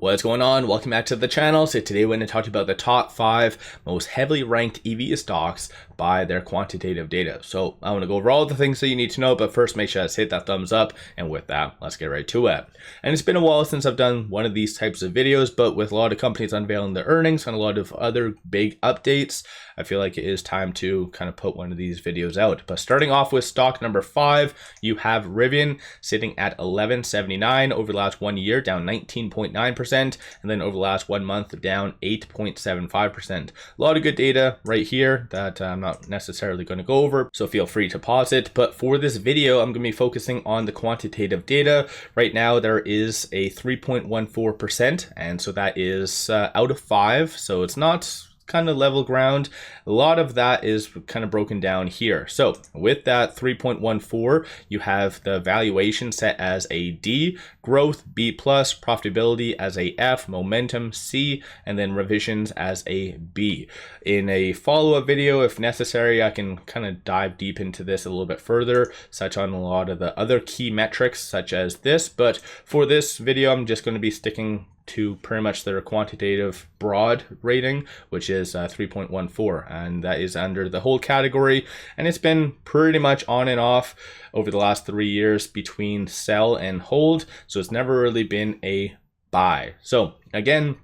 What's going on? Welcome back to the channel. So today we're going to talk about the top 5 most heavily ranked EV stocks by their quantitative data. So I want to go over all the things that you need to know, but first make sure to hit that thumbs up. And with that, let's get right to it. And it's been a while since I've done one of these types of videos, but with a lot of companies unveiling their earnings and a lot of other big updates, I feel like it is time to kind of put one of these videos out. But starting off with stock number 5, you have Rivian sitting at 11.79 over the last 1 year, down 19.9%. And then over the last 1 month, down 8.75%. A lot of good data right here that I'm not necessarily going to go over, so feel free to pause it. But for this video, I'm going to be focusing on the quantitative data. Right now, there is a 3.14%, and so that is out of 5, so it's not kind of level ground. A lot of that is kind of broken down here. So with that 3.14, you have the valuation set as a D, growth B+, profitability as a F, momentum C, and then revisions as a B. In a follow-up video, if necessary, I can kind of dive deep into this a little bit further, touch on a lot of the other key metrics such as this, but for this video, I'm just going to be sticking to pretty much their quantitative broad rating, which is 3.14, and that is under the hold category, and it's been pretty much on and off over the last 3 years between sell and hold, so it's never really been a buy. So again,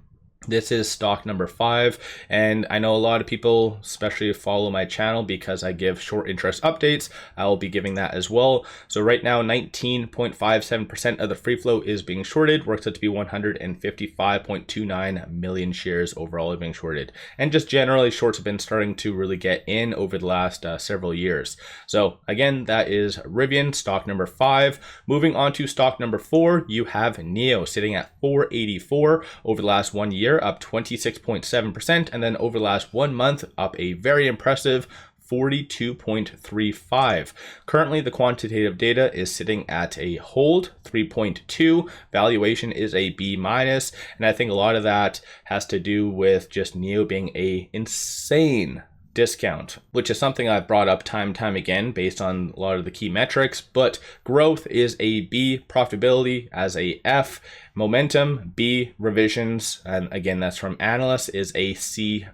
this is stock number 5, and I know a lot of people especially follow my channel because I give short interest updates. I will be giving that as well. So right now, 19.57% of the free float is being shorted, works out to be 155.29 million shares overall being shorted. And just generally, shorts have been starting to really get in over the last several years. So again, that is Rivian, stock number 5. Moving on to stock number 4, you have NIO sitting at 484 over the last 1 year, up 26.7%, and then over the last 1 month, up a very impressive 42.35. Currently, the quantitative data is sitting at a hold 3.2. Valuation is a B-, and I think a lot of that has to do with just NIO being a insane discount, which is something I've brought up time and time again based on a lot of the key metrics. But growth is a B, profitability as a F, momentum B, revisions, and again that's from analysts, is a C+.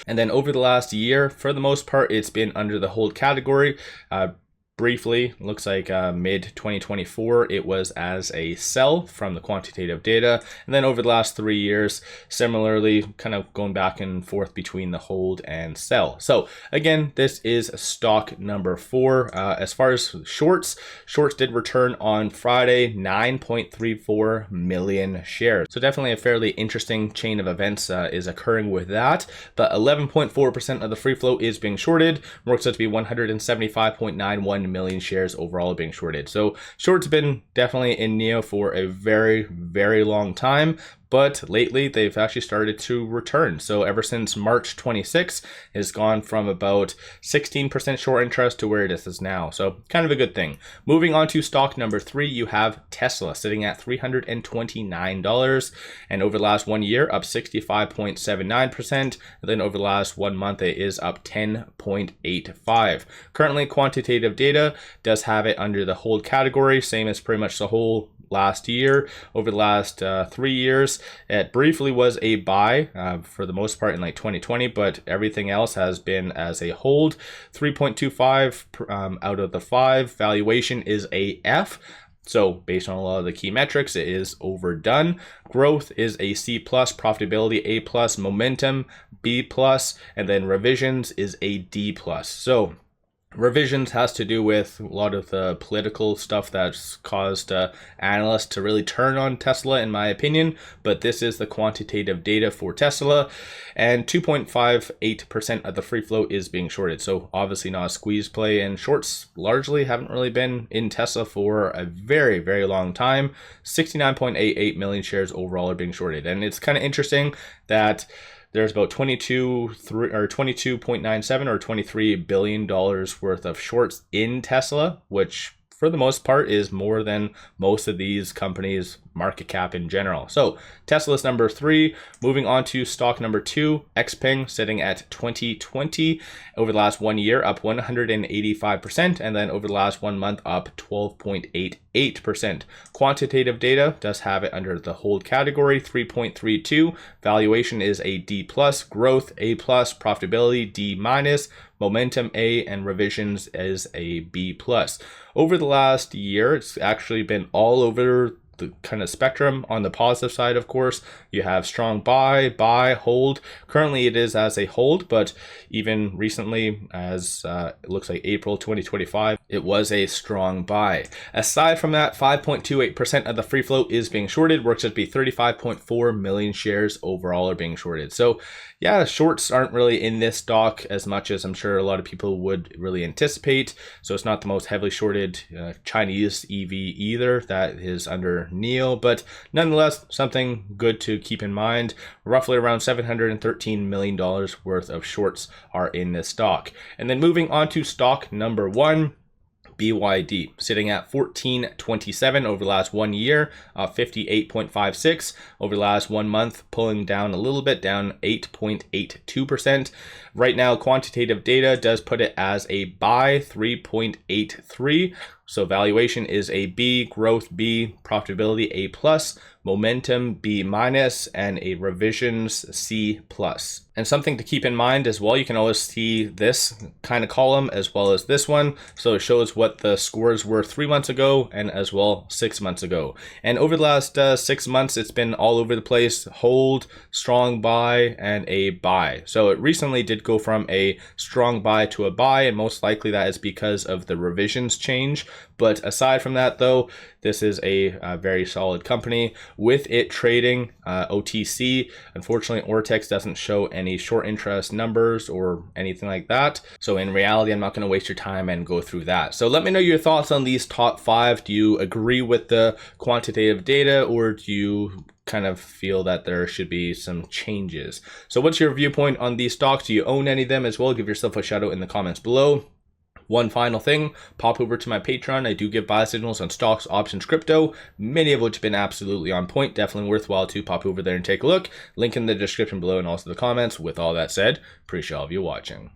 And then over the last year, for the most part, it's been under the hold category. Briefly, looks like mid 2024 it was as a sell from the quantitative data, and then over the last 3 years, similarly kind of going back and forth between the hold and sell. So again, this is stock number 4. As far as shorts did return on Friday, 9.34 million shares. So definitely a fairly interesting chain of events is occurring with that. But 11.4% of the free float is being shorted, works out to be 175.91 million shares overall being shorted. So shorts have been definitely in NIO for a very, very long time, but lately they've actually started to return. So ever since March 26, it's gone from about 16% short interest to where it is now. So kind of a good thing. Moving on to stock number 3, you have Tesla sitting at $329, and over the last 1 year, up 65.79%. And then over the last 1 month, it is up 10.85. Currently, quantitative data does have it under the hold category, same as pretty much the whole last year. Over the last 3 years, it briefly was a buy for the most part in like 2020, but everything else has been as a hold. 3.25 out of the 5. Valuation is a F. So based on a lot of the key metrics, it is overdone. Growth is a C+, profitability A+, momentum B+, and then revisions is a D+. So revisions has to do with a lot of the political stuff that's caused analysts to really turn on Tesla, in my opinion. But this is the quantitative data for Tesla, and 2.58% of the free float is being shorted. So obviously not a squeeze play, and shorts largely haven't really been in Tesla for a very, very long time. 69.88 million shares overall are being shorted, and it's kind of interesting that there's about 22.97 or $23 billion worth of shorts in Tesla, which for the most part is more than most of these companies' market cap in general. So Tesla's number 3. Moving on to stock number 2, Xpeng, sitting at 2020. Over the last 1 year, up 185%, and then over the last 1 month, up 12.88%. Quantitative data does have it under the hold category, 3.32. Valuation is a D+, growth A+, profitability D-, momentum A, and revisions is a B+. Over the last year, it's actually been all over the kind of spectrum. On the positive side, of course, you have strong buy, hold. Currently it is as a hold, but even recently, as it looks like April 2025, it was a strong buy. Aside from that, 5.28% of the free float is being shorted. Works out to be 35.4 million shares overall are being shorted. So yeah, shorts aren't really in this stock as much as I'm sure a lot of people would really anticipate. So it's not the most heavily shorted Chinese EV either. That is under NIO, but nonetheless, something good to keep in mind. Roughly around $713 million worth of shorts are in this stock. And then moving on to stock number 1, BYD, sitting at 14.27 over the last 1 year, 58.56 over the last 1 month, pulling down a little bit, down 8.82%. Right now, quantitative data does put it as a buy, 3.83. So valuation is a B, growth B, profitability A+, momentum B-, and a revisions C+. And something to keep in mind as well, you can always see this kind of column as well as this one. So it shows what the scores were 3 months ago and as well 6 months ago. And over the last 6 months, it's been all over the place: hold, strong buy, and a buy. So it recently did go from a strong buy to a buy, and most likely that is because of the revisions change. But aside from that, though, this is a very solid company. With it trading OTC, unfortunately, Ortex doesn't show any short interest numbers or anything like that. So in reality, I'm not going to waste your time and go through that. So let me know your thoughts on these top 5. Do you agree with the quantitative data, or do you kind of feel that there should be some changes? So what's your viewpoint on these stocks? Do you own any of them as well? Give yourself a shout out in the comments below. One final thing, pop over to my Patreon. I do give buy signals on stocks, options, crypto, many of which have been absolutely on point. Definitely worthwhile to pop over there and take a look. Link in the description below and also the comments. With all that said, appreciate all of you watching.